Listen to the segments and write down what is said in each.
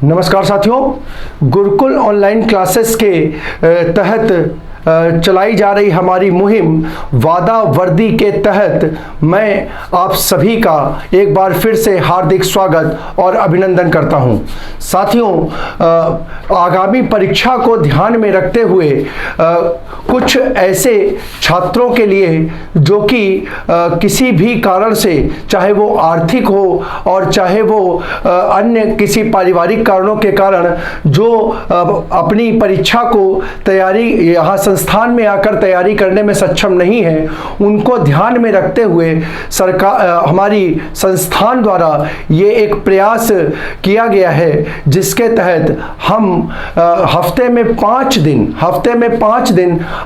नमस्कार साथियों, Gurukul online classes के तहत चलाई जा रही हमारी मुहिम वादा वर्दी के तहत मैं आप सभी का एक बार फिर से हार्दिक स्वागत और अभिनंदन करता हूं। साथियों, आगामी परीक्षा को ध्यान में रखते हुए कुछ ऐसे छात्रों के लिए जो कि किसी भी कारण से, चाहे वो आर्थिक हो और चाहे वो अन्य किसी पारिवारिक कारणों के कारण, जो अपनी परीक्षा को तैयारी यहाँ संस्थान में आकर तैयारी करने में सक्षम नहीं है, उनको ध्यान में रखते हुए हमारी संस्थान द्वारा ये एक प्रयास किया गया है, जिसके तहत हम हफ्ते में 5 दिन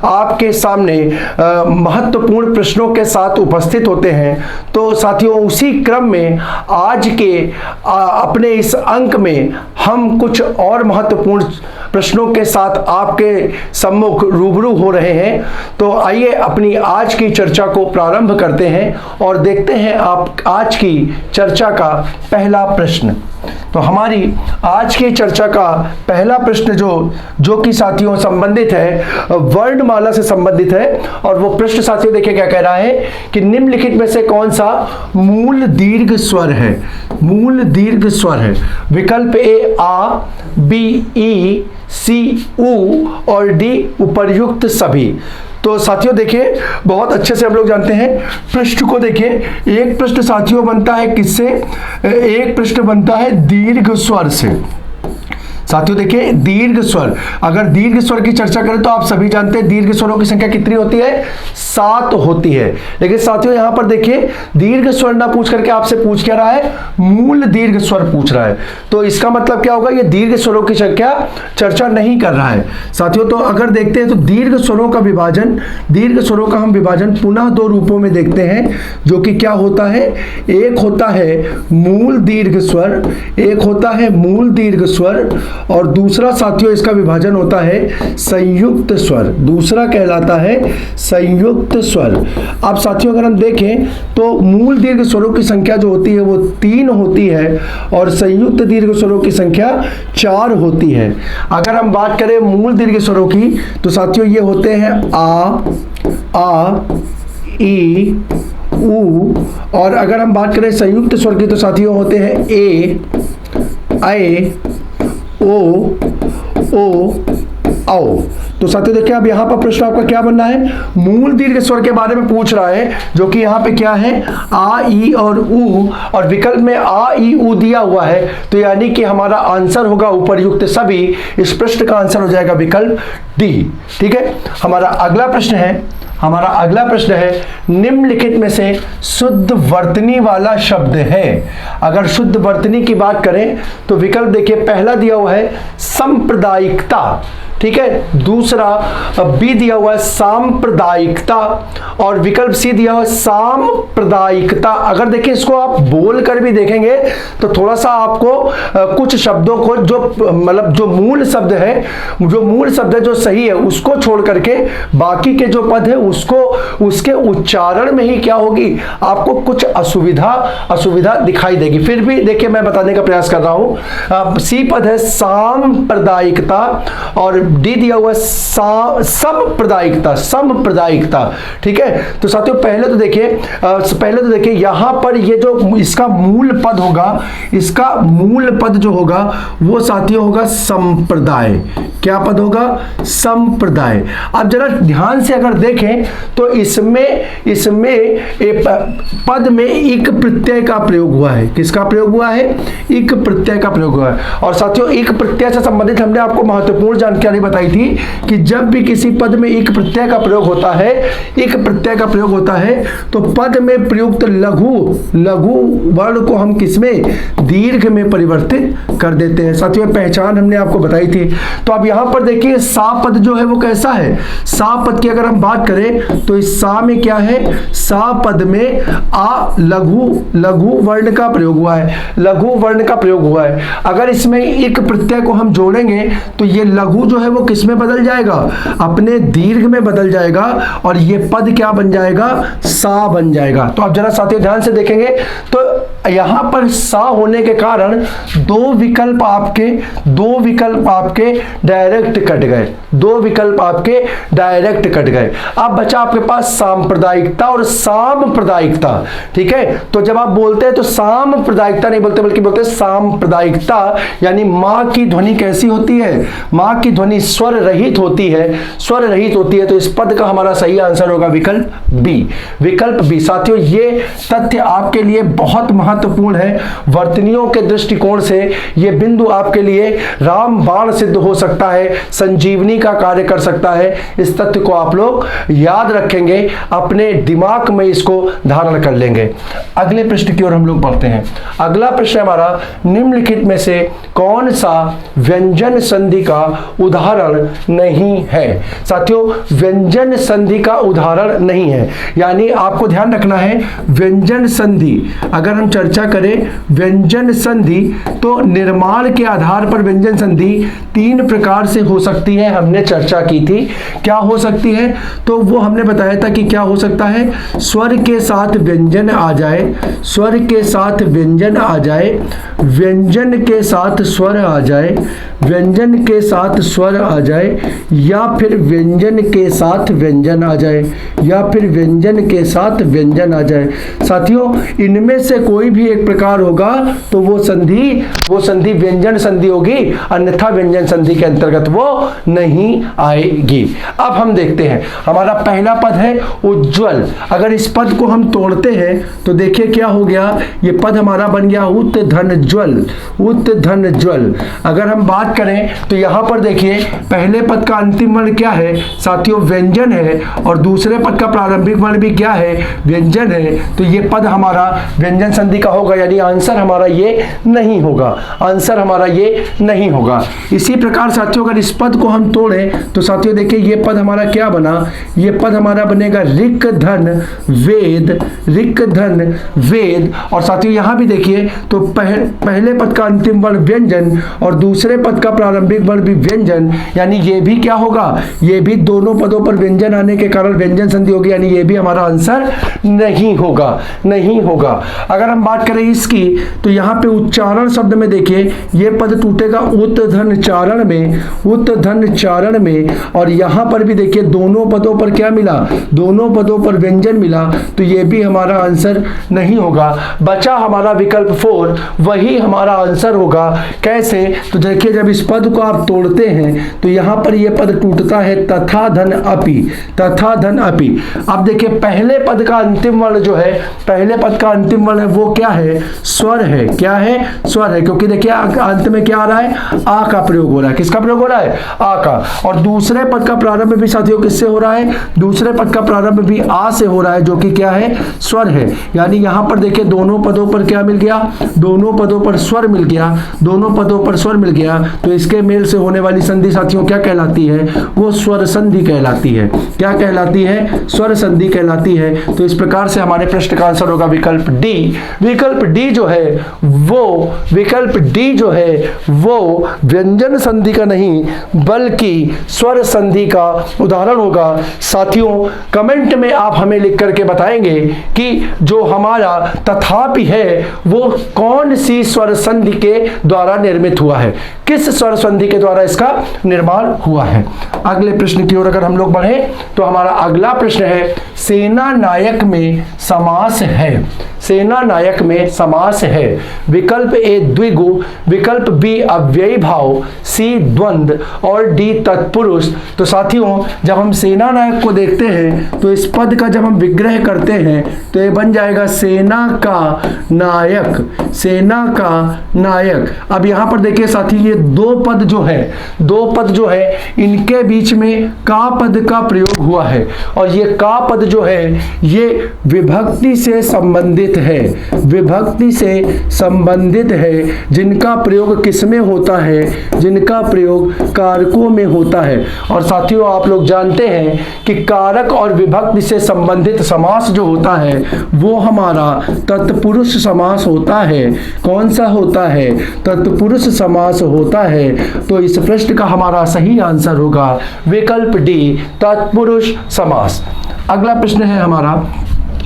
आपके सामने महत्वपूर्ण प्रश्नों के साथ उपस्थित होते हैं। तो साथियों, उसी क्रम में आज के अपने इस अंक में हम कुछ और महत्वपूर्ण प्रश्नों के साथ आपके सम्मुख रूबरू हो रहे हैं। तो आइए अपनी आज की चर्चा को प्रारंभ करते हैं और देखते हैं आप आज की चर्चा का पहला प्रश्न। तो हमारी आज की चर्चा का पहला प्रश्न जो कि साथियों संबंधित है, वर्णमाला से संबंधित है। और वो प्रश्न साथियों देखिए क्या कह रहा है कि निम्नलिखित में से कौन सा मूल दीर्घ स्वर है। मूल दीर्घ स्वर है। विकल्प ए आ, बी ई, सी ऊ और डी उपर्युक्त सभी। तो साथियों देखिए, बहुत अच्छे से हम लोग जानते हैं प्रश्न को। देखिए, एक प्रश्न साथियों बनता है किससे? एक प्रश्न बनता है दीर्घ स्वर से। साथियों देखिए, दीर्घ स्वर, अगर दीर्घ स्वर की चर्चा करें तो आप सभी जानते हैं दीर्घ स्वरों की संख्या कितनी होती है? 7 होती है। लेकिन साथियों यहां पर देखिए, दीर्घ स्वर ना पूछ करके आपसे पूछ क्या रहा है? मूल दीर्घ स्वर पूछ रहा है। तो इसका मतलब क्या होगा? ये दीर्घ स्वरों की संख्या चर्चा नहीं कर रहा है साथियों। तो अगर देखते हैं तो दीर्घ स्वरों का विभाजन, दीर्घ स्वरों का हम विभाजन पुनः 2 रूपों में देखते हैं, जो कि क्या होता है? एक होता है मूल दीर्घ स्वर, एक होता है मूल दीर्घ स्वर, और दूसरा साथियों इसका विभाजन होता है संयुक्त स्वर। दूसरा कहलाता है संयुक्त स्वर। अब साथियों अगर हम देखें तो मूल दीर्घ स्वरों की संख्या जो होती है वो 3 होती है और संयुक्त दीर्घ स्वरों की संख्या 4 होती है। अगर हम बात करें मूल दीर्घ स्वरों की तो साथियों ये होते हैं आ, ई, ऊ, और अगर हम बात करें संयुक्त स्वर की तो साथियों होते हैं ए, ऐ, ओ, औ। तो साथियों देखिए, अब यहाँ पर प्रश्न आपका क्या बनना है? मूल दीर्घ स्वर के बारे में पूछ रहा है, जो कि यहाँ पे क्या है? आ, ई और ऊ, और विकल्प में आ, ई, ऊ दिया हुआ है। तो यानी कि हमारा आंसर होगा उपर्युक्त सभी। इस प्रश्न का आंसर हो जाएगा विकल्प डी। ठीक है। हमारा अगला प्रश्न है निम्नलिखित में से शुद्ध वर्तनी वाला शब्द है। अगर शुद्ध वर्तनी की बात करें तो विकल्प देखिए, पहला दिया हुआ है सांप्रदायिकता, ठीक है। दूसरा बी दिया हुआ है सांप्रदायिकता, और विकल्प सी दिया हुआ है सांप्रदायिकता। अगर देखिए इसको आप बोल कर भी देखेंगे तो थोड़ा सा आपको कुछ शब्दों को जो मूल शब्द है जो सही है उसको छोड़ करके बाकी के जो पद है उसके उच्चारण में ही क्या होगी? आपको कुछ असुविधा दिखाई देगी। फिर भी देखिए मैं बताने का प्रयास कर रहा हूं। सी पद है सांप्रदायिकता और डी दिया हुआ समप्रदायिकता। ठीक है। तो साथियों पहले तो देखिए यहां पर ये जो इसका मूल पद जो होगा वो साथियों होगा संप्रदाय। क्या पद होगा? संप्रदाय। अब जरा ध्यान से अगर देखें तो इसमें पद में इक प्रत्यय का प्रयोग हुआ है। किसका प्रयोग हुआ है? इक प्रत्यय का प्रयोग हुआ है। और साथियों इक प्रत्यय से संबंधित हमने आपको महत्वपूर्ण जानकारी बताई थी कि जब भी किसी पद में इक प्रत्यय का प्रयोग होता है तो पद में प्रयुक्त लघु वर्ण को हम किसमें? दीर्घ में परिवर्तित कर देते हैं। साथियों पहचान हमने आपको बताई थी। तो अब यहां पर देखिए सा पद जो है वो कैसा है, सा पद की अगर हम बात करें तो इस सा में क्या है, सा पद में आ लघु वर्ण का प्रयोग हुआ है, लघु वर्ण का प्रयोग हुआ है। अगर इसमें एक प्रत्यय को हम जोड़ेंगे तो ये लघु जो है वो किस में बदल जाएगा, अपने दीर्घ में बदल जाएगा और ये पद क्या बन जाएगा, सा बन जाएगा। तो आप जरा साथियों ध्यान से देखेंगे तो यहां पर सा होने के कारण दो विकल्प आपके डायरेक्ट कट गए, दो विकल्प आपके डायरेक्ट कट गए। अब बचा आपके पास सांप्रदायिकता और साम्प्रदायिकता। ठीक है, तो जब आप बोलते हैं तो सांप्रदायिकता नहीं बोलते बल्कि बोलते हैं सांप्रदायिकता, यानी मां की ध्वनि कैसी होती है, मां की ध्वनि स्वर रहित होती है, स्वर रहित होती है। तो इस पद का हमारा सही आंसर होगा विकल्प बी, विकल्प बी। साथियों ये तथ्य आपके लिए बहुत महत्वपूर्ण है, वर्तनियों के दृष्टिकोण से यह बिंदु आपके लिए रामबाण सिद्ध हो सकता है, संजीवनी का कार्य कर सकता है। इस तथ्य को आप लोग याद रखेंगे, अपने दिमाग में इसको धारण कर लेंगे। अगले प्रश्न की ओर हम लोग बढ़ते हैं। अगला प्रश्न हमारा, निम्नलिखित में से कौन सा व्यंजन संधि का उदाहरण नहीं है। साथियों व्यंजन संधि का उदाहरण नहीं है, यानी आपको ध्यान रखना है व्यंजन संधि, अगर हम चर्चा करें व्यंजन संधि तो निर्माण के आधार पर व्यंजन संधि तीन प्रकार से हो सकती है, हमने चर्चा की थी। क्या हो सकती है, तो वो हमने बताया था कि क्या हो सकता है, स्वर के साथ व्यंजन आ जाए, स्वर के साथ व्यंजन आ जाए, व्यंजन के साथ स्वर आ जाए, व्यंजन के साथ स्वर आ जाए, या फिर व्यंजन के साथ व्यंजन आ जाए, या फिर व्यंजन के साथ व्यंजन आ जाए। साथियों इनमें से कोई भी एक प्रकार होगा तो वो संधि व्यंजन संधि होगी, अन्यथा व्यंजन संधि के अंतर्गत वो नहीं आएगी। अब हम देखते हैं, हमारा पहला पद है उज्ज्वल। अगर इस पद को हम तोड़ते हैं तो देखिए क्या हो गया, ये पद हमारा बन गया उत धन ज्वल, उत धन ज्वल। अगर हम बात करें तो यहां पर देखिए पहले पद का अंतिम वर्ण क्या है साथियों, व्यंजन है, और दूसरे पद का प्रारंभिक वर्ण भी क्या है, व्यंजन है। तो ये पद हमारा व्यंजन संधि का होगा, यानी आंसर हमारा ये नहीं होगा, आंसर हमारा ये नहीं होगा। इसी प्रकार साथियों अगर इस पद को हम तोड़ें तो साथियों देखिए ये पद हमारा क्या बना, ये पद हमारा बनेगा ऋक धन वेद, ऋक धन वेद। और साथियों यहां भी देखिए तो पहले पद का अंतिम वर्ण व्यंजन और दूसरे पद का प्रारंभिक वर्ण भी व्यंजन, यानी ये भी क्या होगा, ये भी दोनों पदों पर व्यंजन आने के कारण व्यंजन संधि होगी, यानी ये भी हमारा आंसर नहीं होगा, नहीं होगा। अगर हम बात करें इसकी तो यहाँ पे उच्चारण शब्द में देखिए ये पद टूटेगा उत धन चारण में, उत धन चारण में, और यहाँ पर भी देखिए दोनों पदों पर क्या मिला, दोनों पदों पर व्यंजन मिला, तो ये भी हमारा आंसर नहीं होगा। बचा हमारा विकल्प 4, वही हमारा आंसर होगा। कैसे, तो देखिए जब इस पद को आप तोड़ते हैं तो यहाँ पर यह पद टूटता है तथा धन अपि, तथा धन अपि। अब देखिए पहले पद का अंतिम वर्ण जो है, पहले पद का अंतिम वर्ण है वो क्या है, स्वर है। क्या है, स्वर है, क्योंकि देखिए अंत में क्या आ रहा है, आ का प्रयोग हो रहा है। किसका प्रयोग हो रहा है, आ का। और दूसरे पद का प्रारंभ भी साथियों किससे हो रहा है, दूसरे पद का प्रारंभ भी आ से हो रहा है, जो कि क्या है, स्वर है। यानी यहां पर देखिए दोनों पदों पर क्या मिल गया, दोनों पदों पर स्वर मिल गया, दोनों पदों पर स्वर मिल गया। तो इसके मेल से होने वाली संधि साथियों क्या कहलाती है, वो स्वर संधि कहलाती है। क्या कहलाती है, स्वर संधि कहलाती है। तो इस प्रकार से हमारे प्रश्न का आंसर होगा विकल्प डी। विकल्प डी जो है वो, विकल्प डी जो है वो व्यंजन संधि का नहीं बल्कि स्वर संधि का उदाहरण होगा। साथियों कमेंट में आप हमें लिख करके बताएंगे कि जो हमारा तथापि है वो कौन सी स्वर संधि के द्वारा निर्मित हुआ है, किस स्वर संधि के द्वारा इसका निर्माण हुआ है। अगले प्रश्न की ओर अगर हम लोग बढ़े तो हमारा अगला प्रश्न है, सेना नायक में समास है, सेना नायक में समास है। विकल्प ए द्विगु, विकल्प बी अव्ययी भाव, सी द्वंद्व और डी तत्पुरुष। तो साथियों जब हम सेना नायक को देखते हैं तो इस पद का जब हम विग्रह करते हैं तो ये बन जाएगा सेना का नायक, सेना का नायक। अब यहां पर देखिए साथी ये दो पद जो है, दो पद जो है इनके बीच में का पद का प्रयोग हुआ है, और ये का पद जो है ये विभक्ति से संबंधित संबंधित है, विभक्ति से संबंधित है, जिनका प्रयोग किसमें होता है, जिनका प्रयोग कारकों में होता है। और साथियों आप लोग जानते हैं कि कारक और विभक्ति से संबंधित समास जो होता है वो हमारा तत्पुरुष समास होता है। कौन सा होता है? तत्पुरुष समास होता है। तो इस प्रश्न का हमारा सही आंसर होगा विकल्प डी, तत्पुरुष समास। अगला प्रश्न है हमारा,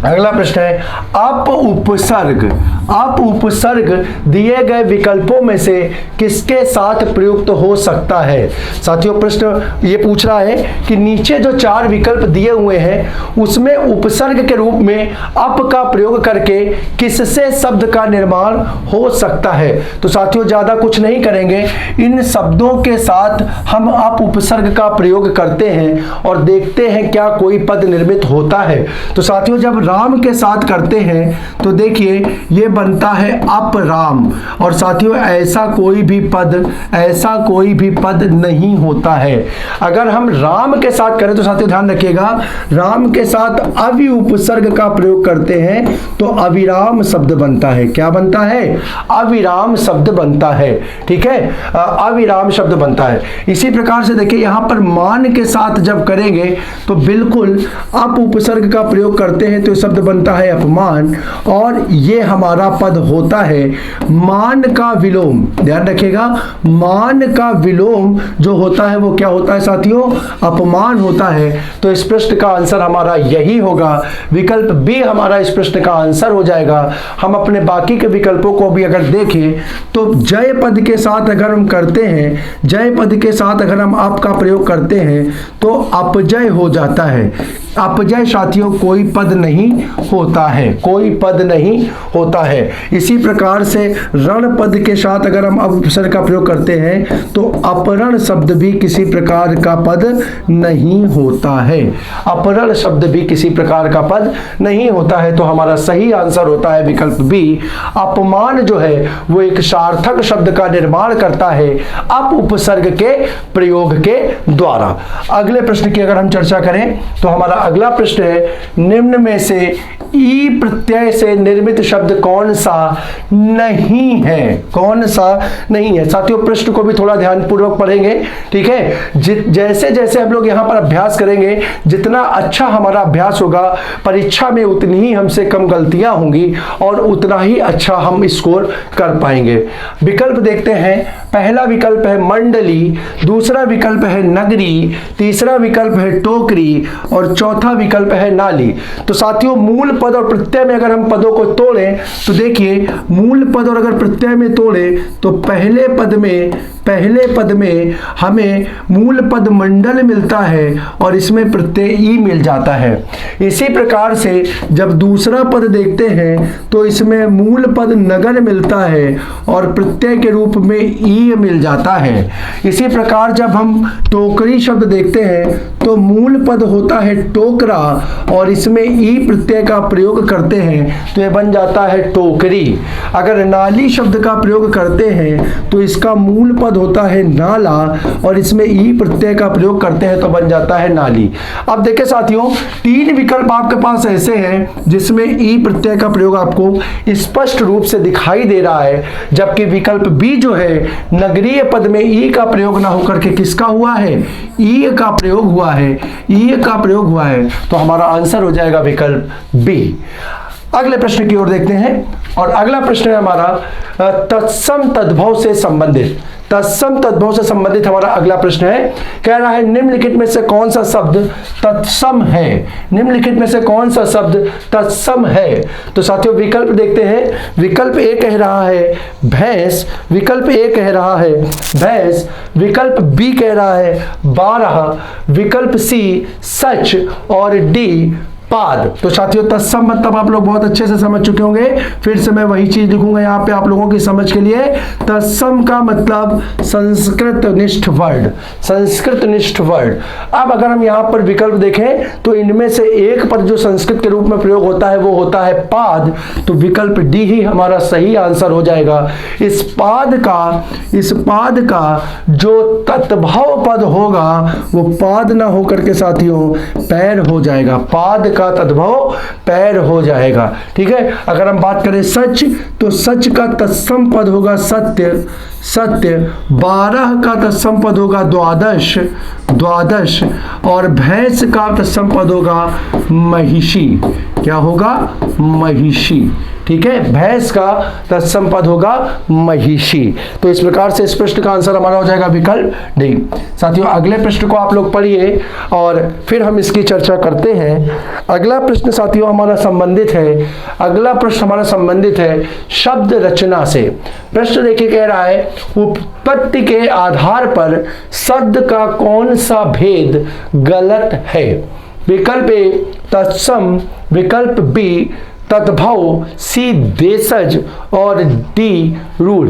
अगला प्रश्न है अप उपसर्ग। अप उपसर्ग दिए गए विकल्पों में से किसके साथ प्रयुक्त हो सकता है? साथियों प्रश्न ये पूछ रहा है कि नीचे जो 4 विकल्प दिए हुए हैं उसमें उपसर्ग के रूप में अप का प्रयोग करके किससे शब्द का निर्माण हो सकता है? तो साथियों ज्यादा कुछ नहीं करेंगे, इन शब्दों के साथ हम अप उपसर्ग का प्रयोग करते हैं और देखते हैं क्या कोई पद निर्मित होता है। तो साथियों जब राम के साथ करते हैं तो देखिए ये बनता है अपराम। और साथियों ऐसा कोई भी पद नहीं होता है। अगर हम राम के साथ करें तो साथियों ध्यान रखिएगा, राम के साथ अवि उपसर्ग का प्रयोग करते हैं तो अविराम शब्द बनता है। क्या बनता है? अविराम शब्द बनता है। ठीक है, अविराम शब्द बनता है। इसी प्रकार से देखिए यहां पर मान के साथ जब करेंगे तो बिल्कुल अप उपसर्ग का प्रयोग करते हैं तो शब्द बनता है अपमान, और ये हमारा पद होता है मान का विलोम। ध्यान रखिएगा, मान का विलोम जो होता है वो क्या होता है साथियों? अपमान होता है। तो इस प्रश्न का आंसर हमारा यही होगा, विकल्प बी हमारा इस प्रश्न का आंसर हो जाएगा। हम अपने बाकी के विकल्पों को भी अगर देखें तो जय पद के साथ अगर हम करते हैं, जय पद के साथ अगर हम आप का प्रयोग करते हैं तो अपजय हो जाता है। अपजय साथियों कोई पद नहीं होता है, कोई पद नहीं होता है। इसी प्रकार से रण पद के साथ अगर हम उपसर्ग का प्रयोग करते हैं तो अपरण शब्द भी किसी प्रकार का पद नहीं होता है। अपरण शब्द भी किसी प्रकार का पद नहीं होता है। तो हमारा सही आंसर होता है विकल्प बी, अपमान जो है वो एक सार्थक शब्द का निर्माण करता है अप उपसर्ग के प्रयोग के द्वारा। अगले प्रश्न की अगर हम चर्चा करें तो हमारा अगला प्रश्न है निम्न में से ई प्रत्यय से निर्मित शब्द कौन सा नहीं है? कौन सा नहीं है? साथियों प्रश्न को भी थोड़ा ध्यानपूर्वक पढ़ेंगे। ठीक है, जैसे जैसे हम लोग यहां पर अभ्यास करेंगे, जितना अच्छा हमारा अभ्यास होगा परीक्षा में उतनी ही हमसे कम गलतियां होंगी और उतना ही अच्छा हम स्कोर कर पाएंगे। विकल्प देखते हैं। पहला विकल्प है मंडली, दूसरा विकल्प है नगरी, तीसरा विकल्प है टोकरी और चौथा विकल्प है नाली। तो साथियों मूल पद और प्रत्यय में अगर हम पदों को तोड़ें तो देखिए मूल पद और अगर प्रत्यय में तोड़ें तो पहले पद में हमें मूल पद मंडल मिलता है और इसमें प्रत्यय ई मिल जाता है। इसी प्रकार से जब दूसरा पद देखते हैं तो इसमें मूल पद नगर मिलता है और प्रत्यय के रूप में ई मिल जाता है। इसी प्रकार जब हम टोकरी शब्द देखते हैं तो मूल पद होता है टोकरा और इसमें ई प्रत्यय का प्रयोग करते हैं तो यह बन जाता है टोकरी। अगर नाली शब्द का प्रयोग करते हैं तो इसका मूल पद होता है नाला और इसमें ई प्रत्यय का प्रयोग करते हैं तो बन जाता है नाली। अब देखिए साथियों 3 विकल्प आपके पास ऐसे हैं जिसमें ई प्रत्यय का प्रयोग आपको स्पष्ट रूप से दिखाई दे रहा है, जबकि विकल्प बी जो है नगरीय पद में ई का प्रयोग ना होकर के किसका हुआ है? ई का प्रयोग हुआ है, ई का प्रयोग हुआ है। तो हमारा आंसर हो जाएगा विकल्प बी। अगले प्रश्न की ओर देखते हैं और अगला प्रश्न है हमारा तत्सम तद्भव से संबंधित। तत्सम तद्भव से संबंधित हमारा अगला प्रश्न है, कह रहा है निम्नलिखित में से कौन सा शब्द तत्सम है? निम्नलिखित में से कौन सा शब्द तत्सम है? तो साथियों विकल्प देखते हैं। विकल्प ए कह रहा है भैंस, विकल्प ए कह रहा है भैंस, विकल्प बी कह रहा है 12, विकल्प सी सच और डी पाद। तो साथियों तत्सम मतलब आप लोग बहुत अच्छे से समझ चुके होंगे, फिर से मैं वही चीज लिखूंगा यहाँ पे आप लोगों की समझ के लिए। तत्सम का मतलब संस्कृत निष्ठ वर्ड, संस्कृत निष्ठ वर्ड। अब अगर हम यहाँ पर विकल्प देखें तो इनमें से एक पर जो संस्कृत के रूप में प्रयोग होता है वो होता है पाद, तो विकल्प डी ही हमारा सही आंसर हो जाएगा। इस पाद का जो तत्भव पद होगा वो पाद ना होकर के साथियों पैर हो जाएगा। पाद का तद्भव पैर हो जाएगा। ठीक है, अगर हम बात करें सच, तो सच का तत्सम पद होगा सत्य, सत्य। 12 का तत्सम पद होगा द्वादश, द्वादश। और भैंस का तत्सम पद होगा महिषी। क्या होगा? महिषी। ठीक है, भैंस का तत्सम पद होगा महिषी। तो इस प्रकार से इस प्रश्न का आंसर हमारा हो जाएगा विकल्प डी। साथियों, अगले प्रश्न को आप लोग पढ़िए और फिर हम इसकी चर्चा करते हैं। अगला प्रश्न साथियों हमारा संबंधित है, अगला प्रश्न हमारा संबंधित है शब्द रचना से। प्रश्न देखिए, कह रहा है उत्पत्ति के आधार पर शब्द का कौन सा भेद गलत है? विकल्प ए तत्सम, विकल्प बी तद्भव, सी देशज और डी रूढ़।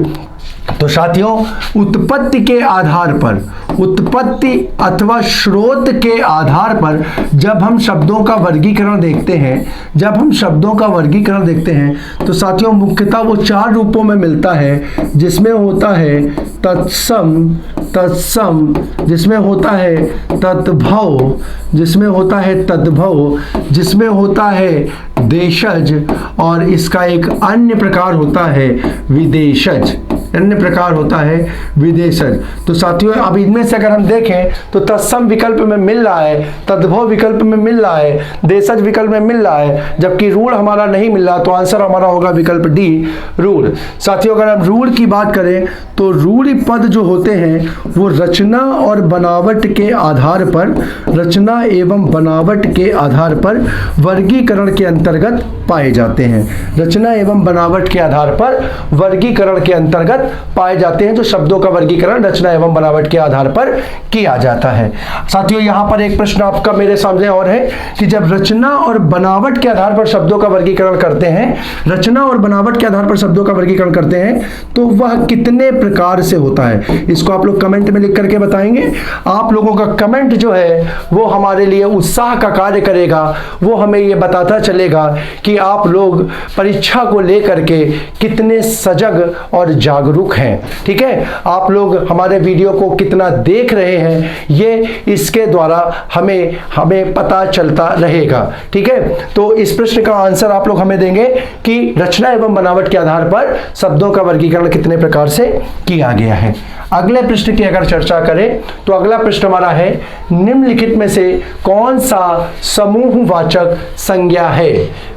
तो साथियों, उत्पत्ति के आधार पर, उत्पत्ति अथवा स्रोत के आधार पर जब हम शब्दों का वर्गीकरण देखते हैं, जब हम शब्दों का वर्गीकरण देखते हैं तो साथियों मुख्यतः वो 4 रूपों में मिलता है, जिसमें होता है तत्सम, तत्सम, जिसमें होता है तद्भव, जिसमें होता है तद्भव, जिसमें होता है देशज, और इसका एक अन्य प्रकार होता है विदेशज, अन्य प्रकार होता है विदेशज। तो साथियों, अब इनमें से अगर हम देखें तो तत्सम विकल्प में मिल रहा है, तद्भव विकल्प में मिल रहा है, देशज विकल्प में मिल रहा है, जबकि रूढ़ हमारा नहीं मिल रहा। तो आंसर हमारा होगा विकल्प डी रूढ़। साथियों, अगर हम रूढ़ की बात करें तो रूढ़ पद जो होते हैं वो रचना और बनावट के आधार पर, रचना एवं बनावट के आधार पर वर्गीकरण के अंतर्गत पाए जाते हैं। रचना एवं बनावट के आधार पर वर्गीकरण के अंतर्गत पाए जाते हैं। जो शब्दों का वर्गीकरण रचना एवं बनावट के आधार पर किया जाता है। साथियों, यहां पर एक प्रश्न आपका मेरे सामने और है कि जब रचना और बनावट के आधार पर शब्दों का वर्गीकरण करते हैं, रचना और बनावट के आधार पर शब्दों का वर्गीकरण करते हैं, तो वह कितने प्रकार से होता है? इसको आप लोग कमेंट में लिख करके बताएंगे। आप लोगों का कमेंट जो है वो हमारे लिए उत्साह का कार्य करेगा, वो हमें ये बताता चलेगा कि आप लोग परीक्षा को लेकर के कितने सजग और जागरूक हैं। ठीक है, आप लोग हमारे वीडियो को कितना देख रहे हैं, ये इसके द्वारा हमें पता चलता रहेगा। ठीक है, तो इस प्रश्न का आंसर आप लोग हमें देंगे कि रचना एवं बनावट के आधार पर शब्दों का वर्गीकरण कितने प्रकार से किया गया है। अगले प्रश्न की अगर चर्चा करें तो अगला प्रश्न हमारा है निम्नलिखित में से कौन सा समूहवाचक संज्ञा है?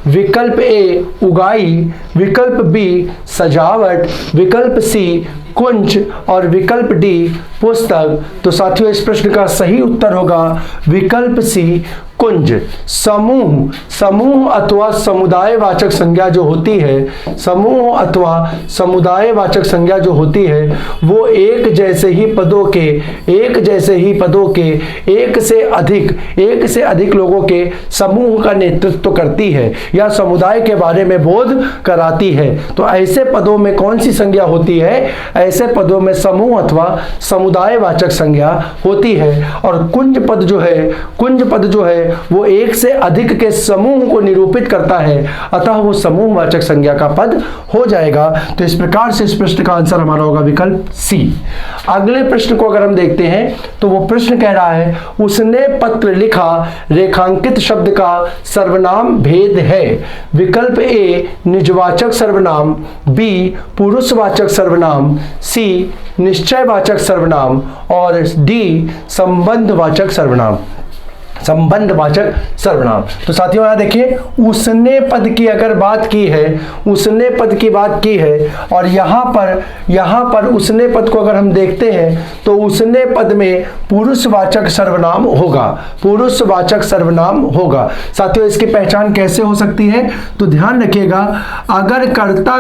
विकल्प ए उगाई, विकल्प बी सजावट, विकल्प सी कुंज और विकल्प डी पुस्तक। तो साथियों, इस प्रश्न का सही उत्तर होगा विकल्प सी कुंज। समूह, समूह अथवा समुदायवाचक संज्ञा जो होती है, समूह अथवा समुदायवाचक संज्ञा जो होती है वो एक जैसे ही पदों के, एक जैसे ही पदों के एक से अधिक लोगों के समूह का नेतृत्व करती है या समुदाय के बारे में बोध कराती है। तो ऐसे पदों में कौन सी संज्ञा होती है? ऐसे पदों में समूह अथवा समुदायवाचक संज्ञा होती है। और कुंज पद जो है वो एक से अधिक के समूह को निरूपित करता है, अतः वो समूहवाचक संज्ञा का पद हो जाएगा। तो इस प्रकार से इस प्रश्न का आंसर हमारा होगा विकल्प सी। अगले प्रश्न को अगर हम देखते हैं तो वो प्रश्न कह रहा है उसने पत्र लिखा रेखांकित शब्द का सर्वनाम भेद है। विकल्प ए निजवाचक सर्वनाम, बी पुरुषवाचक सर्वनाम, सी निश्चयवाचक सर्वनाम और डी संबंधवाचक सर्वनाम, संबंधवाचक सर्वनाम। तो साथियों, यहां देखिए उसने पद की अगर बात की है, उसने पद की बात की है और यहां पर उसने पद को अगर हम देखते हैं तो उसने पद में पुरुषवाचक सर्वनाम होगा, पुरुषवाचक सर्वनाम होगा। साथियों, इसकी पहचान कैसे हो सकती है? तो ध्यान रखिएगा, अगर कर्ता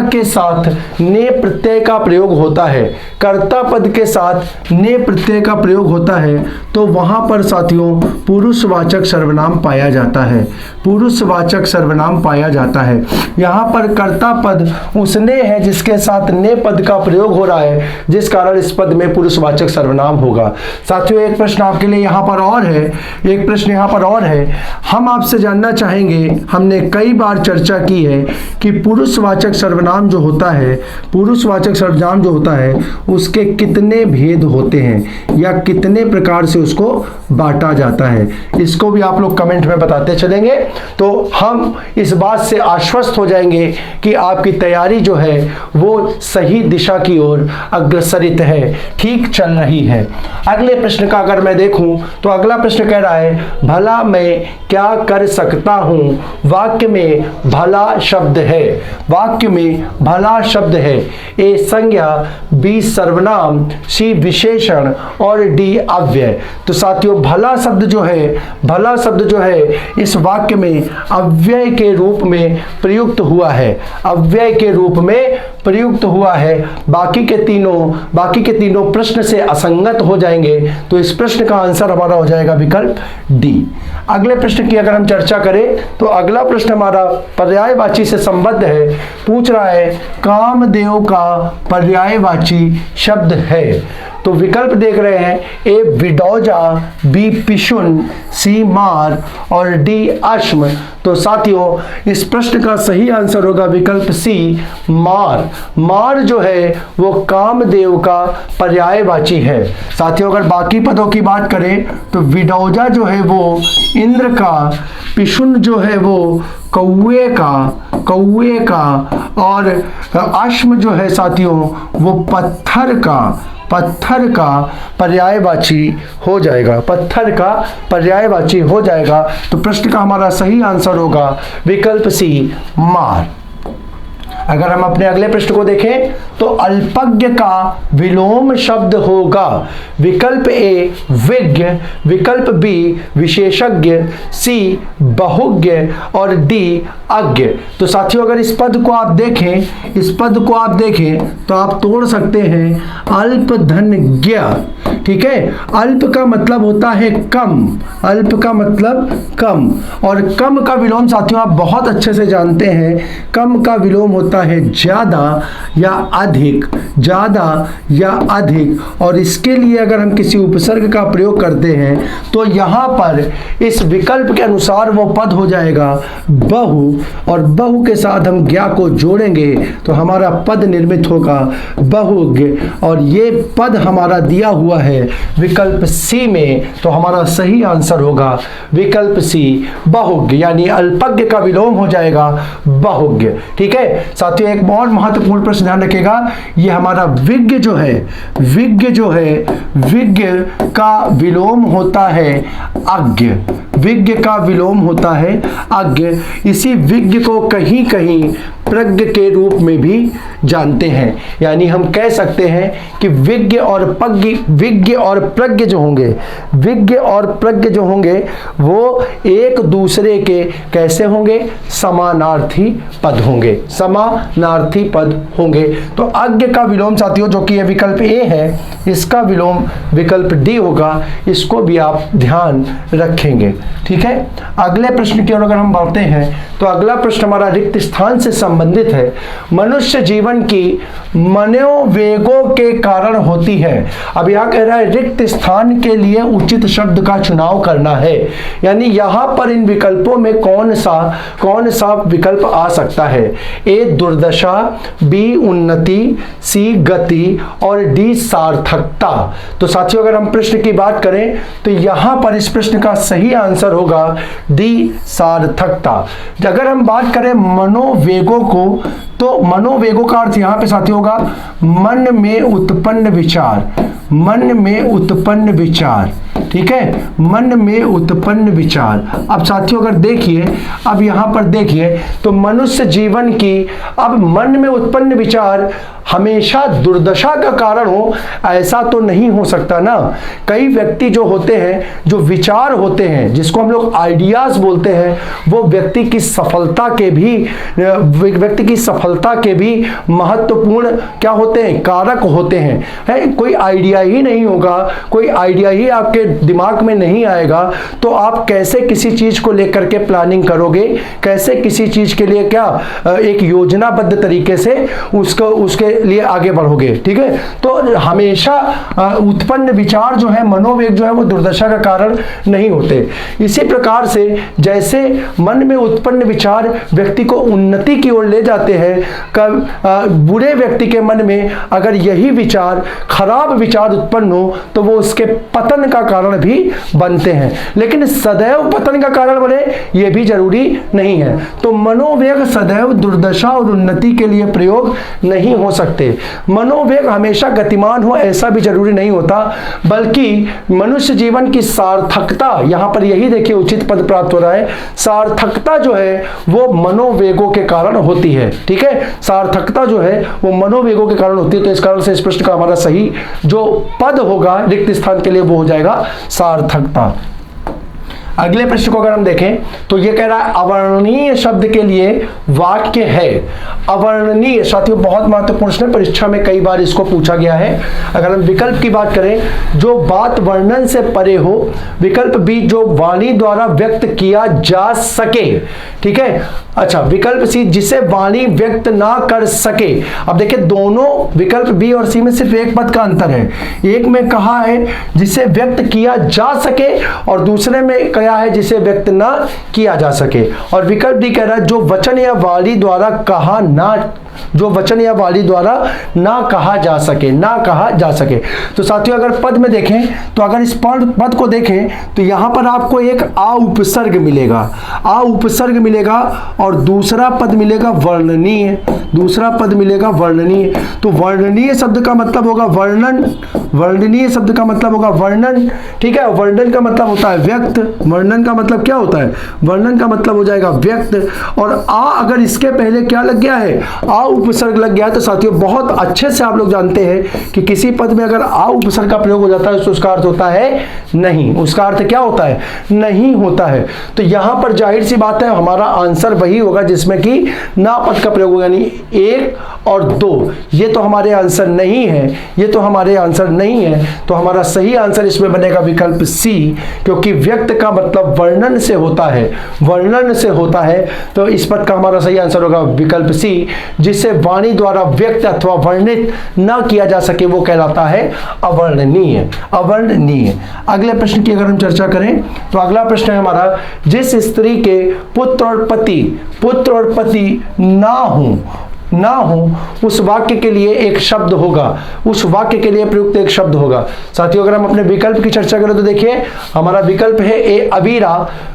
के साथ ने प्रत्यय का प्रयोग होता है, कर्ता पद के साथ ने प्रत्यय का प्रयोग होता है, तो वहां पर साथियों पुरुषवाचक सर्वनाम पाया जाता है। पुरुषवाचक सर्वनाम पाया जाता है। यहाँ पर कर्ता पद उसने है जिसके साथ ने पद का प्रयोग हो रहा है, जिस कारण इस पद में पुरुषवाचक सर्वनाम होगा। साथियों, एक प्रश्न आपके लिए यहाँ पर और है, एक प्रश्न यहाँ पर और है। हम आपसे जानना चाहेंगे, हमने कई बार चर्चा की है कि पुरुषवाचक सर्वनाम जो होता है, पुरुषवाचक सर्वनाम जो होता है उसके कितने भेद होते हैं या कितने प्रकार से उसको बांटा जाता है। इसको भी आप लोग कमेंट में बताते चलेंगे तो हम इस बात से आश्वस्त हो जाएंगे कि आपकी तैयारी जो है वो सही दिशा की ओर अग्रसरित है, ठीक चल रही है। अगले प्रश्न का अगर मैं देखूं तो अगला प्रश्न कह रहा है, भला मैं क्या कर सकता हूं। वाक्य में भला शब्द है, वाक्य में भला शब्द है। ए संज्ञा, बी सर्वनाम, सी विशेषण और डी अव्यय। तो साथियों, भला शब्द जो है, भला शब्द जो है इस वाक्य में अव्यय के रूप में प्रयुक्त हुआ है, अव्यय के रूप में प्रयुक्त हुआ है। बाकी के तीनों प्रश्न से असंगत हो जाएंगे, तो इस प्रश्न का आंसर हमारा हो जाएगा विकल्प डी। अगले प्रश्न की अगर हम चर्चा करें तो अगला प्रश्न हमारा पर्यायवाची से संबद्ध है। पूछ रहा है कामदेव का पर्यायवाची शब्द है। तो विकल्प देख रहे हैं, ए विडौजा, बी पिशुन, सी मार और डी अश्म। तो साथियों, इस प्रश्न का सही आंसर होगा विकल्प सी, मार। मार जो है वो कामदेव का पर्यायवाची है। साथियों, अगर बाकी पदों की बात करें तो विडौजा जो है वो इंद्र का, पिशुन जो है वो कौवे का और अश्म जो है साथियों वो पत्थर का पर्यायवाची हो जाएगा, पत्थर का पर्यायवाची हो जाएगा। तो प्रश्न का हमारा सही आंसर होगा विकल्प सी, मार। अगर हम अपने अगले प्रश्न को देखें तो अल्पज्ञ का विलोम शब्द होगा। विकल्प ए विज्ञ, विकल्प बी विशेषज्ञ, सी बहुज्ञ और डी अज्ञ। तो साथियों, अगर इस पद को आप देखें, तो आप तोड़ सकते हैं अल्पधनज्ञ। ठीक है, अल्प का मतलब होता है कम, अल्प का मतलब कम, और कम का विलोम साथियों आप बहुत अच्छे से जानते हैं, कम का विलोम होता है ज्यादा या अधिक, ज्यादा या अधिक। और इसके लिए अगर हम किसी उपसर्ग का प्रयोग करते हैं तो यहाँ पर इस विकल्प के अनुसार वो पद हो जाएगा बहु, और बहु के साथ हम ज्ञा को जोड़ेंगे तो हमारा पद निर्मित होगा बहुज्ञ, और ये पद हमारा दिया हुआ है विकल्प सी में। तो हमारा सही आंसर होगा विकल्प सी, बहुज्ञ, यानी अल्पज्ञ का विलोम हो जाएगा बहुज्ञ। ठीक है साथियों, एक और महत्वपूर्ण प्रश्न ध्यान रखिएगा, ये हमारा विज्ञ जो है, विज्ञ का विलोम होता है अज्ञ, विज्ञ का विलोम होता है अज्ञ। इसी विज्ञ को कहीं कहीं प्रज्ञ के रूप में भी जानते हैं, यानी हम कह सकते हैं कि विज्ञ और प्रज्ञ जो होंगे, विज्ञ और प्रज्ञ जो होंगे वो एक दूसरे के कैसे होंगे, समानार्थी पद होंगे, समानार्थी पद होंगे। तो अज्ञ का विलोम साथियों जो कि ये विकल्प ए है, इसका विलोम विकल्प डी होगा, इसको भी आप ध्यान रखेंगे। ठीक है, अगले प्रश्न की ओर अगर हम बढ़ते हैं तो अगला प्रश्न हमारा रिक्त स्थान से संबंधित है। मनुष्य जीवन की मनोवेगों के कारण होती है। अब यहां कह रहा है रिक्त स्थान के लिए उचित शब्द का चुनाव करना है, यानी यहां पर इन विकल्पों में कौन सा विकल्प आ सकता है। ए दुर्दशा, बी उन्नति, सी गति और डी सार्थकता। तो साथियों, अगर हम प्रश्न की बात करें तो यहां पर इस प्रश्न का सही आंसर होगा डी सार्थकता। अगर हम बात करें मनोवेगों को, तो मनोवेगों का अर्थ यहां पे साथियों होगा मन में उत्पन्न विचार, मन में उत्पन्न विचार। ठीक है, मन में उत्पन्न विचार। अब साथियों अगर देखिए, अब यहां पर देखिए तो मनुष्य जीवन की, अब मन में उत्पन्न विचार हमेशा दुर्दशा का कारण हो ऐसा तो नहीं हो सकता ना। कई व्यक्ति जो होते हैं, जो विचार होते हैं, जिसको हम लोग आइडियाज बोलते हैं, वो व्यक्ति की सफलता के भी महत्वपूर्ण क्या होते हैं, कारक होते हैं। कोई आइडिया आइडिया ही नहीं होगा, कोई आइडिया ही आपके दिमाग में नहीं आएगा, तो आप कैसे किसी चीज को लेकर के प्लानिंग करोगे, कैसे किसी चीज के लिए क्या एक योजनाबद्ध तरीके से उसके लिए आगे बढ़ोगे। ठीक है, तो हमेशा उत्पन्न विचार जो है, मनोवेग जो है, वो दुर्दशा का कारण नहीं होते। इसी प्रकार से जैसे मन में उत्पन्न विचार व्यक्ति को उन्नति की ओर ले जाते हैं, बुरे व्यक्ति के मन में अगर यही विचार, खराब विचार उत्पन्न हो तो वो उसके पतन का कारण भी बनते हैं। लेकिन सदैव पतन का कारण बने ये भी जरूरी नहीं है। तो मनोवेग सदैव दुर्दशा और उन्नति के लिए प्रयोग नहीं हो सकते। मनोवेग हमेशा गतिमान हो ऐसा भी जरूरी नहीं होता, बल्कि मनुष्य जीवन की सार्थकता, यहां पर यही देखिए उचित पद प्राप्त हो रहा है, सार्थकता जो है वो मनोवेगों के कारण होती है। ठीक है, सार्थकता जो है वो मनोवेगों के कारण होती है। तो इस कारण से इस प्रश्न का हमारा सही जो पद होगा रिक्त स्थान के लिए वो हो जाएगा सार्थकता। अगले प्रश्न को अगर हम देखें तो ये कह रहा है अवर्णनीय शब्द के लिए वाक्य है। अवर्णनीय साथियों बहुत महत्वपूर्ण प्रश्न, परीक्षा में कई बार इसको पूछा गया है। अगर हम विकल्प की बात करें, जो बात वर्णन से परे हो। विकल्प बी, जो वाणी द्वारा व्यक्त किया जा सके। ठीक है, अच्छा विकल्प सी, जिसे वाणी व्यक्त ना कर सके। अब देखिए दोनों विकल्प बी और सी में सिर्फ एक पद का अंतर है। एक में कहा है जिसे व्यक्त किया जा सके और दूसरे में कहा है जिसे व्यक्त ना किया जा सके। और विकल्प डी कह रहा है जो वचन या वाणी द्वारा कहा ना, जो वचन या वाणी द्वारा ना कहा जा सके, ना कहा जा सके। तो साथियों अगर पद में देखें तो अगर इस पद को देखें तो यहां पर आपको एक आ उपसर्ग मिलेगा, आ उपसर्ग मिलेगा और दूसरा पद मिलेगा वर्णनीय, दूसरा पद मिलेगा वर्णनीय। तो वर्णनीय शब्द का मतलब होगा वर्णन, वर्णनीय शब्द का मतलब होगा वर्णन। ठीक है, वर्णन का मतलब होता है व्यक्त, वर्णन का मतलब क्या होता है, वर्णन का मतलब हो जाएगा व्यक्त। और आ अगर इसके पहले क्या लग गया है, आ उपसर्ग लग गया है, तो साथियों बहुत अच्छे से आप लोग जानते हैं कि किसी पद में अगर आ उपसर्ग का प्रयोग हो जाता है तो उसका अर्थ होता है नहीं, उसका अर्थ क्या होता है, नहीं होता है। तो यहां पर जाहिर सी बात है हमारा आंसर वही होगा जिसमें कि ना पद का प्रयोग होगा, यानी 1 और 2। ये तो हमारे आंसर नहीं है, ये तो हमारे आंसर नहीं है। तो हमारा सही आंसर इसमें बनेगा विकल्प सी, क्योंकि व्यक्त का मतलब वर्णन से होता है, वर्णन से होता है। तो इस पद का हमारा सही आंसर होगा विकल्प सी, जिसे वाणी द्वारा व्यक्त अथवा वर्णित न किया जा सके वो कहलाता है अवर्णनीय, अवर्णनीय। अगले प्रश्न की अगर हम चर्चा करें तो अगला प्रश्न है हमारा, जिस स्त्री के पुत्र और पति ना हो उस वाक्य के लिए एक शब्द होगा, उस वाक्य के लिए प्रयुक्त एक शब्द होगा। साथियों अगर हम अपने विकल्प की चर्चा करें तो देखिए हमारा विकल्प है ए अवीरा,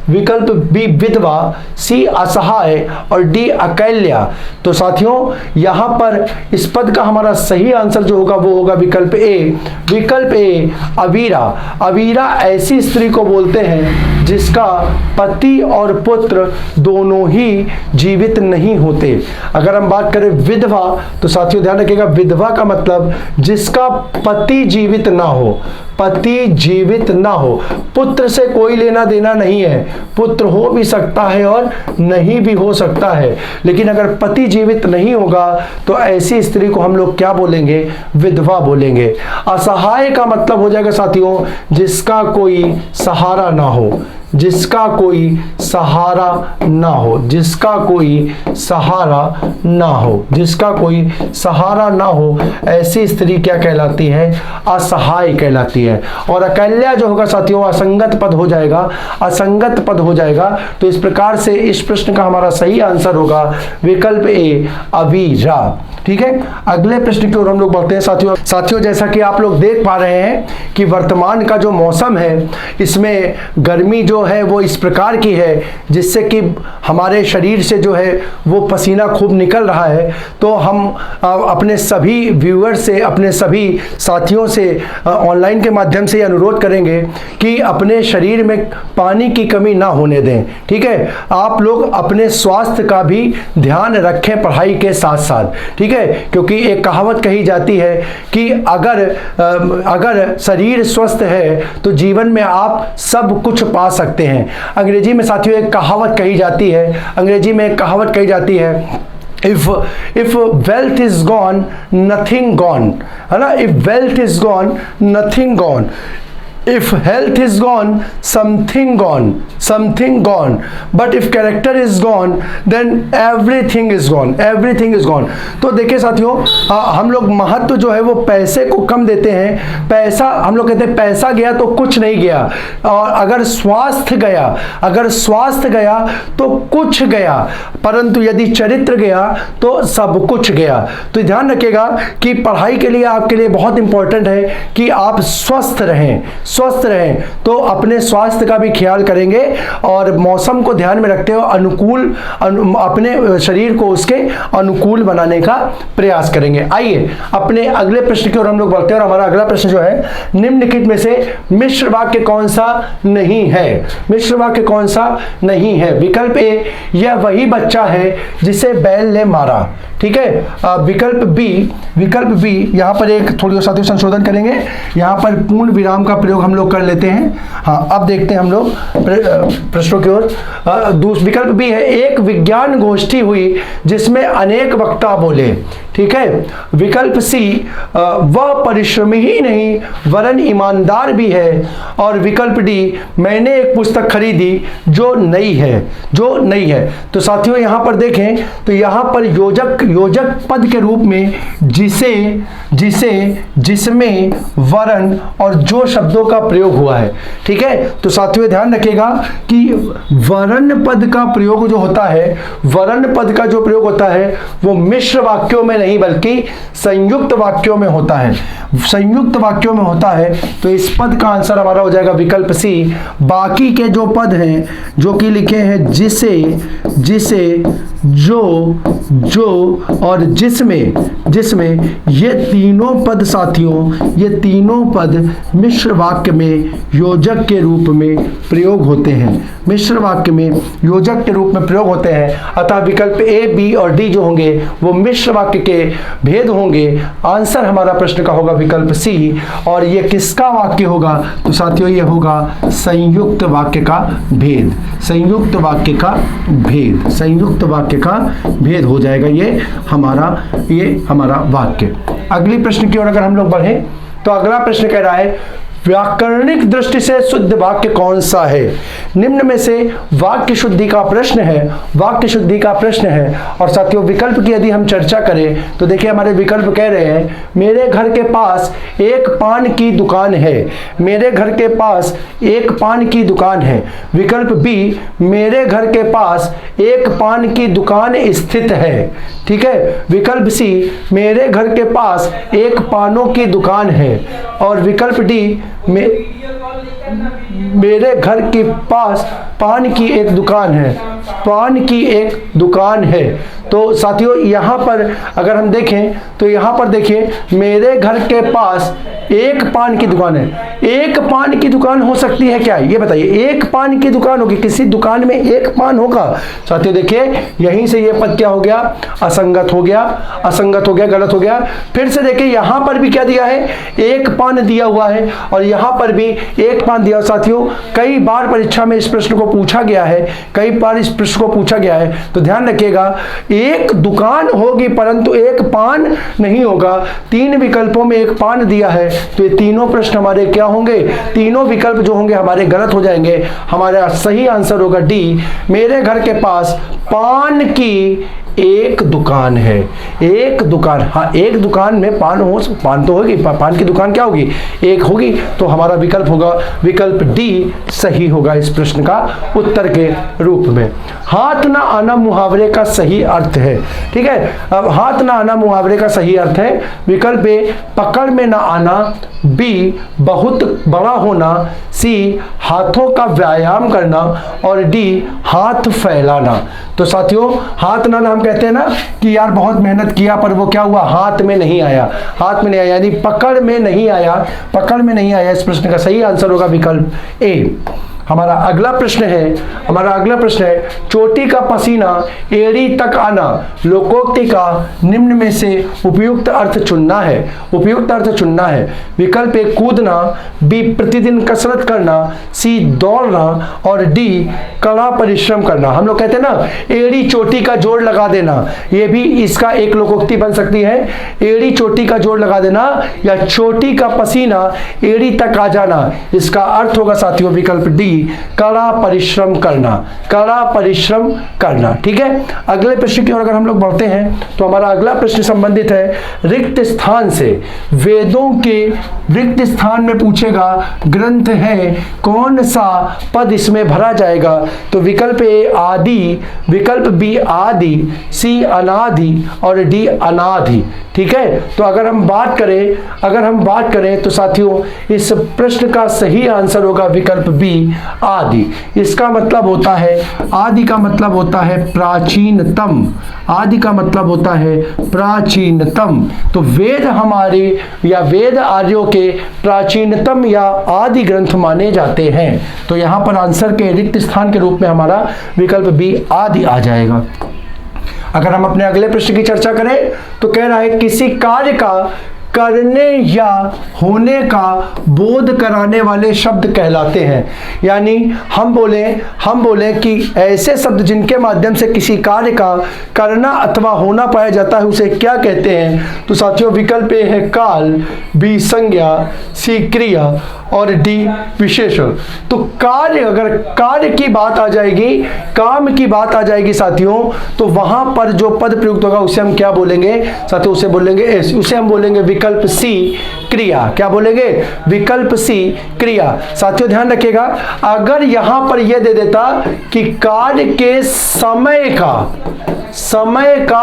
विकल्प बी विधवा, सी असहाय और डी अकेल्या। तो साथियों यहां पर इस पद का हमारा सही आंसर जो होगा वो होगा विकल्प ए, विकल्प ए अवीरा। अवीरा ऐसी स्त्री को बोलते हैं जिसका पति और पुत्र दोनों ही जीवित नहीं होते। अगर हम बात करें विधवा तो साथियों ध्यान रखिएगा, विधवा का मतलब जिसका पति जीवित ना हो, पति जीवित ना हो। पुत्र से कोई लेना देना नहीं है, पुत्र हो भी सकता है और नहीं भी हो सकता है, लेकिन अगर पति जीवित नहीं होगा तो ऐसी स्त्री को हम लोग क्या बोलेंगे, विधवा बोलेंगे। असहाय का मतलब हो जाएगा साथियों जिसका कोई सहारा ना हो, जिसका कोई सहारा ना हो, जिसका कोई सहारा ना हो, जिसका कोई सहारा ना हो, ऐसी स्त्री क्या कहलाती है, असहाय कहलाती है। और अकेल्या जो होगा साथियों असंगत पद हो जाएगा, असंगत पद हो जाएगा। तो इस प्रकार से इस प्रश्न का हमारा सही आंसर होगा विकल्प ए अवीरा। ठीक है, अगले प्रश्न की ओर हम लोग बढ़ते हैं साथियों जैसा कि आप लोग देख पा रहे हैं कि वर्तमान का जो मौसम है इसमें गर्मी जो है वो इस प्रकार की है जिससे कि हमारे शरीर से जो है वो पसीना खूब निकल रहा है। तो हम अपने सभी व्यूअर से, अपने सभी साथियों से ऑनलाइन के माध्यम से अनुरोध करेंगे कि अपने शरीर में पानी की कमी ना होने दें। ठीक है, आप लोग अपने स्वास्थ्य का भी ध्यान रखें पढ़ाई के साथ साथ। ठीक है, क्योंकि एक कहावत कही जाती है कि अगर शरीर स्वस्थ है तो जीवन में आप सब कुछ पा सकते हैं। अंग्रेजी में साथियों एक कहावत कही जाती है, अंग्रेजी में एक कहावत कही जाती है if wealth is gone nothing gone, है ना, if wealth is gone nothing gone, if health is gone something gone, but if character is gone then everything is gone। तो देखिए साथियों, हम लोग महत्व जो है वो पैसे को कम देते हैं। पैसा, हम लोग कहते हैं पैसा गया तो कुछ नहीं गया, और अगर स्वास्थ्य गया तो कुछ गया, परंतु यदि चरित्र गया तो सब कुछ गया। तो ध्यान रखिएगा कि पढ़ाई के लिए आपके लिए बहुत इंपॉर्टेंट है कि आप स्वस्थ रहें। तो अपने स्वास्थ्य का भी ख्याल करेंगे और मौसम को ध्यान में रखते हुए अपने शरीर को उसके अनुकूल बनाने का प्रयास करेंगे। आइए अपने अगले प्रश्न की ओर हम लोग बढ़ते हैं, और हमारा अगला प्रश्न जो है, निम्नलिखित में से मिश्र वाक्य कौन सा नहीं है? मिश्र वाक्य कौन सा नहीं है? विकल्प ए, यह वही बच्चा है जिसे बैल ने मारा। ठीक है। विकल्प बी, यहाँ पर एक थोड़ी साथियों संशोधन करेंगे, यहाँ पर पूर्ण विराम का प्रयोग हम लोग कर लेते हैं। हाँ, अब देखते हैं हम लोग प्रश्नों की ओर। विकल्प बी है, एक विज्ञान गोष्ठी हुई जिसमें अनेक वक्ता बोले। ठीक है। विकल्प सी, वह परिश्रमी ही नहीं वरन ईमानदार भी है। और विकल्प डी, मैंने एक पुस्तक खरीदी जो नई है। तो साथियों यहाँ पर देखें तो यहाँ पर योजक पद के रूप में जिसमें वरन और जो शब्दों का प्रयोग हुआ है। ठीक है। तो साथियों ध्यान रखिएगा कि वरन पद का प्रयोग जो होता है वो मिश्र वाक्यों में नहीं बल्कि संयुक्त वाक्यों में होता है। तो इस पद का आंसर हमारा हो जाएगा विकल्प सी। बाकी के जो पद हैं जो कि लिखे हैं जिसे, जो और जिसमें ये तीनों पद साथियों, ये तीनों पद मिश्र वाक्य में योजक के रूप में प्रयोग होते हैं। अतः विकल्प ए, बी और डी जो होंगे वो मिश्र वाक्य के भेद होंगे। आंसर हमारा प्रश्न का होगा विकल्प सी। और ये किसका वाक्य होगा? तो साथियों ये होगा संयुक्त वाक्य का भेद हो जाएगा ये हमारा वाक्य। अगली प्रश्न की ओर अगर हम लोग बढ़े तो अगला प्रश्न कह रहा है, व्याकरणिक दृष्टि से शुद्ध वाक्य कौन सा है? निम्न में से वाक्य शुद्धि का प्रश्न है। और साथियों विकल्प की यदि हम चर्चा करें तो देखिए हमारे विकल्प कह रहे हैं, मेरे घर के पास एक पान की दुकान है। विकल्प बी, मेरे घर के पास एक पान की दुकान स्थित है। ठीक है। विकल्प सी, मेरे घर के पास एक पानों की दुकान है। और विकल्प डी, मेरे घर के पास पान की एक दुकान है। तो साथियों यहाँ पर अगर हम देखें तो यहाँ पर देखिए, मेरे घर के पास एक पान की दुकान है। एक पान की दुकान हो सकती है क्या? ये बताइए, एक पान की दुकान होगी, किसी दुकान में एक पान होगा? साथियों देखिए यहीं से ये पद क्या हो गया? असंगत हो गया, गलत हो गया। फिर से देखिए यहाँ पर भी क्या दिया है? एक पान दिया हुआ है, और यहाँ पर भी एक पान दिया। साथियों कई बार परीक्षा में इस प्रश्न को पूछा गया है, तो ध्यान रखिएगा, एक दुकान होगी परंतु एक पान नहीं होगा। तीन विकल्पों में एक पान दिया है, तो ये तीनों प्रश्न हमारे क्या होंगे? तीनों विकल्प जो होंगे हमारे गलत हो जाएंगे। हमारा सही आंसर होगा डी, मेरे घर के पास पान की एक दुकान है। एक दुकान, हाँ एक दुकान में पान तो होगी, पान की दुकान क्या होगी? एक होगी। तो हमारा विकल्प होगा विकल्प डी सही होगा इस प्रश्न का उत्तर के रूप में। हाथ ना आना मुहावरे का सही अर्थ है। ठीक है। अब हाथ ना आना मुहावरे का सही अर्थ है, विकल्प ए, पकड़ में ना आना। बी, बहुत बड़ा होना। सी, हाथों का व्यायाम करना। और डी, हाथ फैलाना। तो साथियों हाथ ना हम कहते हैं ना कि यार बहुत मेहनत किया पर वो क्या हुआ? हाथ में नहीं आया, यानी पकड़ में नहीं आया। इस प्रश्न का सही आंसर होगा विकल्प ए। हमारा अगला प्रश्न है चोटी का पसीना एड़ी तक आना लोकोक्ति का निम्न में से उपयुक्त अर्थ चुनना है। विकल्प ए कूदना, बी प्रतिदिन कसरत करना, सी दौड़ना और डी कड़ा परिश्रम करना। हम लोग कहते हैं ना एड़ी चोटी का जोड़ लगा देना, ये भी इसका एक लोकोक्ति बन सकती है। एड़ी चोटी का जोड़ लगा देना या चोटी का पसीना एड़ी तक आ जाना, इसका अर्थ होगा साथियों विकल्प डी कड़ा परिश्रम करना। ठीक है, अगले प्रश्न की ओर अगर हम लोग बढ़ते हैं तो हमारा अगला प्रश्न संबंधित है रिक्त स्थान से। वेदों के रिक्त स्थान में पूछेगा ग्रंथ है, कौन सा पद इसमें भरा जाएगा? तो विकल्प ए आदि, विकल्प बी आदि, सी अनादि और डी अनादि। ठीक है, तो अगर हम बात करें तो साथियों इस प्रश्न का सही आंसर होगा विकल्प बी आदि। इसका मतलब होता है, आदि का मतलब होता है प्राचीनतम, आदि का मतलब होता है प्राचीनतम। तो वेद हमारे या वेद आर्यों के प्राचीनतम या आदि ग्रंथ माने जाते हैं। तो यहां पर आंसर के रिक्त स्थान के रूप में हमारा विकल्प बी आदि आ जाएगा। अगर हम अपने अगले प्रश्न की चर्चा करें तो कह रहा है किसी कार्य का करने या होने का बोध कराने वाले शब्द कहलाते हैं। यानी हम बोले कि ऐसे शब्द जिनके माध्यम से किसी कार्य का करना अथवा होना पाया जाता है उसे क्या कहते हैं? तो साथियों विकल्प ए है काल, बी संज्ञा, सी क्रिया और डी विशेषण। तो कार्य, अगर कार्य की बात आ जाएगी, काम की बात आ जाएगी साथियों, तो वहां पर जो पद प्रयुक्त होगा उसे हम क्या बोलेंगे साथियों? उसे हम बोलेंगे विकल्प सी क्रिया। क्या बोलेंगे? विकल्प सी क्रिया। साथियों ध्यान रखिएगा, अगर यहां पर यह दे देता कि कार्य के समय का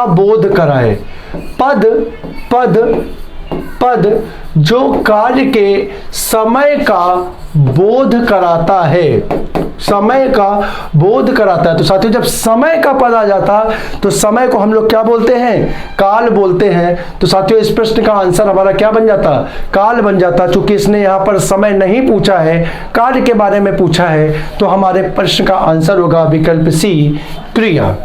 बोध कराए, पद जो कार्य के समय का बोध कराता है, तो साथियों जब समय का पद आ जाता तो समय को हम लोग क्या बोलते हैं? काल बोलते हैं। तो साथियों इस प्रश्न का आंसर हमारा क्या बन जाता? काल बन जाता। चूंकि इसने यहां पर समय नहीं पूछा है, कार्य के बारे में पूछा है, तो हमारे प्रश्न का आंसर होगा विकल्प सी क्रिया।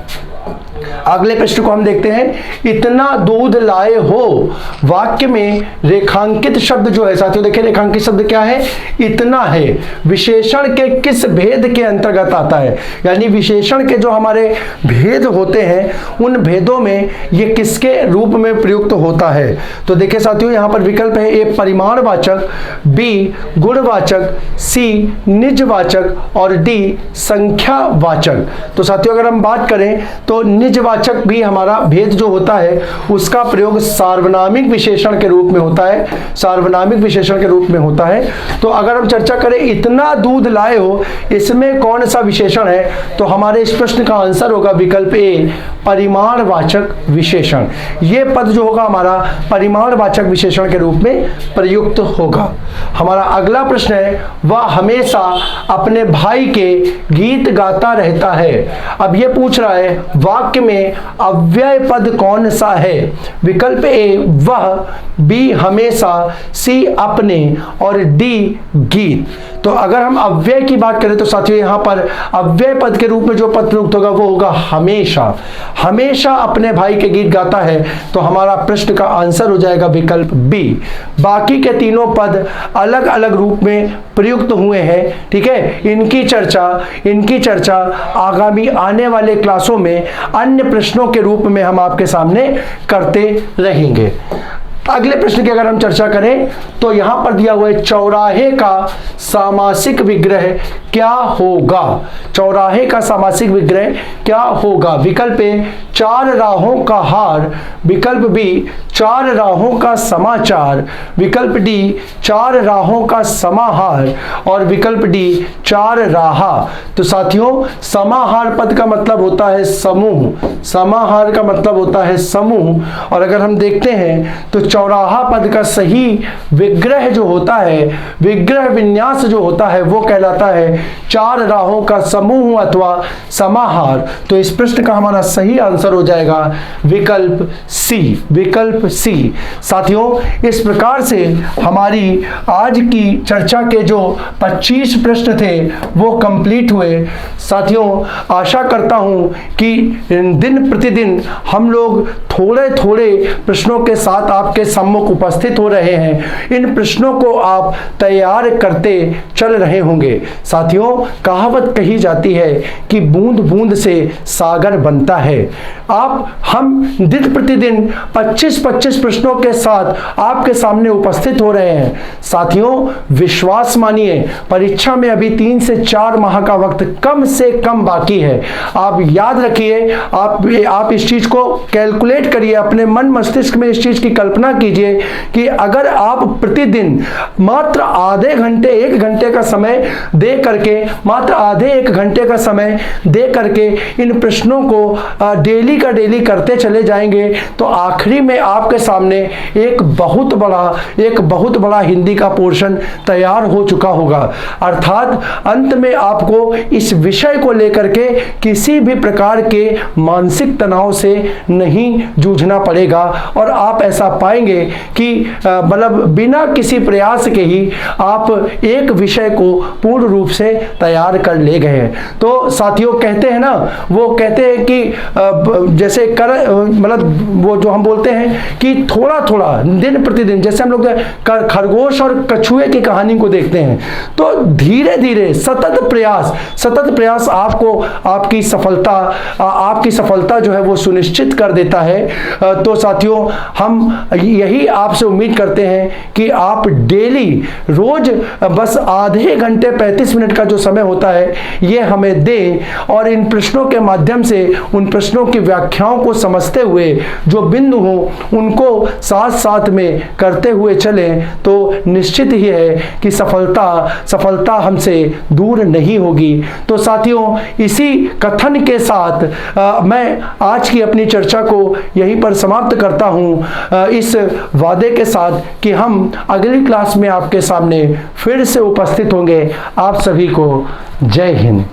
अगले प्रश्न को हम देखते हैं, इतना दूध लाए हो। वाक्य में रेखांकित शब्द जो है साथियों, देखिए रेखांकित शब्द क्या है? इतना है। विशेषण के किस भेद के अंतर्गत आता है? यानी विशेषण के जो हमारे भेद होते हैं उन भेदों में ये किसके रूप में प्रयुक्त होता है? तो देखिए साथियों यहाँ पर विकल्प है ए परिमाणवाचक, बी गुणवाचक, सी निजवाचक और डी संख्यावाचक। तो साथियों अगर हम बात करें तो निजवाचक भी हमारा भेद जो होता है उसका प्रयोग सार्वनामिक विशेषण के रूप में होता है। तो अगर हम चर्चा करें इतना दूध लाए हो, इसमें कौन सा विशेषण है? तो हमारे इस प्रश्न का आंसर होगा विकल्प ए परिमाणवाचक विशेषण। यह पद जो होगा हमारा परिमाणवाचक विशेषण के रूप में प्रयुक्त होगा। हमारा अगला प्रश्न है, वह हमेशा अपने भाई के गीत गाता रहता है। अब यह पूछ रहा है वाक्य में अव्यय पद कौन सा है? विकल्प ए वह, बी हमेशा, सी अपने और डी गीत। तो अगर हम अव्यय की बात करें तो साथियों यहां पर अव्यय पद के रूप में जो पद प्रयुक्त होगा वो होगा हमेशा अपने भाई के गीत गाता है। तो हमारा प्रश्न का आंसर हो जाएगा विकल्प बी। बाकी के तीनों पद अलग अलग रूप में प्रयुक्त हुए हैं। ठीक है, इनकी चर्चा आगामी आने वाले क्लासों में अन्य प्रश्नों के रूप में हम आपके सामने करते रहेंगे। अगले प्रश्न की अगर हम चर्चा करें तो यहां पर दिया हुआ है चौराहे का सामासिक विग्रह क्या होगा? चौराहे का सामासिक विग्रह क्या होगा? विकल्प ए 4 राहों का हार, विकल्प बी 4 राहों का समाचार, विकल्प डी 4 राहों का समाहार और विकल्प डी 4 राहा। तो साथियों समाहार पद का मतलब होता है समूह, और अगर हम देखते हैं तो चौराहा पद का सही विग्रह जो होता है, विग्रह विन्यास जो होता है वो कहलाता है 4 राहों का समूह अथवा समाहार। तो इस प्रश्न का हमारा सही आंसर हो जाएगा विकल्प सी सी। साथियों, इस प्रकार से हमारी आज की चर्चा के जो 25 प्रश्न थे वो कंप्लीट हुए। साथियों, आशा करता हूं कि दिन प्रतिदिन हम लोग थोड़े थोड़े प्रश्नों के साथ आपके सम्मुख उपस्थित हो रहे हैं। इन प्रश्नों को आप तैयार करते चल रहे होंगे। साथियों, कहावत कही जाती है कि बूंद बूंद से सागर बनता है। हम दिन प्रतिदिन 25-25 प्रश्नों के साथ आपके सामने उपस्थित हो रहे हैं। साथियों, विश्वास मानिए, परीक्षा में अभी 3 से 4 माह का वक्त कम से कम बाकी है। आप याद रखिए, आप इस चीज को कैलकुलेट करिए, अपने मन मस्तिष्क में इस चीज की कल्पना कीजिए कि अगर आप प्रतिदिन मात्र आधे घंटे 1 घंटे का समय दे करके, मात्र आधे 1 घंटे का समय दे करके इन प्रश्नों को डेली का डेली करते चले जाएंगे तो आखिरी में आपके सामने एक बहुत बड़ा हिंदी का पोर्शन तैयार हो चुका होगा। अर्थात अंत में आपको इस विषय को लेकर के किसी भी प्रकार के मानसिक तनाव से नहीं जूझना पड़ेगा और आप ऐसा पाएंगे कि मतलब बिना किसी प्रयास के ही आप एक विषय को पूर्ण रूप से तैयार कर ले गए हैं। तो साथियों, कहते हैं ना, वो कहते हैं कि जैसे मतलब वो जो हम बोलते हैं कि थोड़ा थोड़ा दिन प्रतिदिन, जैसे हम लोग खरगोश और कछुए की कहानी को देखते हैं, तो धीरे धीरे सतत प्रयास आपको आपकी सफलता जो है वो सुनिश्चित कर देता है। तो साथियों, हम यही आपसे उम्मीद करते हैं कि आप डेली रोज बस आधे घंटे 35 मिनट का जो समय होता है ये हमें दें और इन प्रश्नों के माध्यम से उन प्रश्नों की व्याख्याओं को समझते हुए जो बिंदु हो उनको साथ साथ में करते हुए चलें तो निश्चित ही है कि सफलता हमसे दूर नहीं होगी। तो साथियों, इसी कथन के साथ मैं आज की अपनी चर्चा को यहीं पर समाप्त करता हूं, इस वादे के साथ कि हम अगली क्लास में आपके सामने फिर से उपस्थित होंगे। आप सभी को जय हिंद।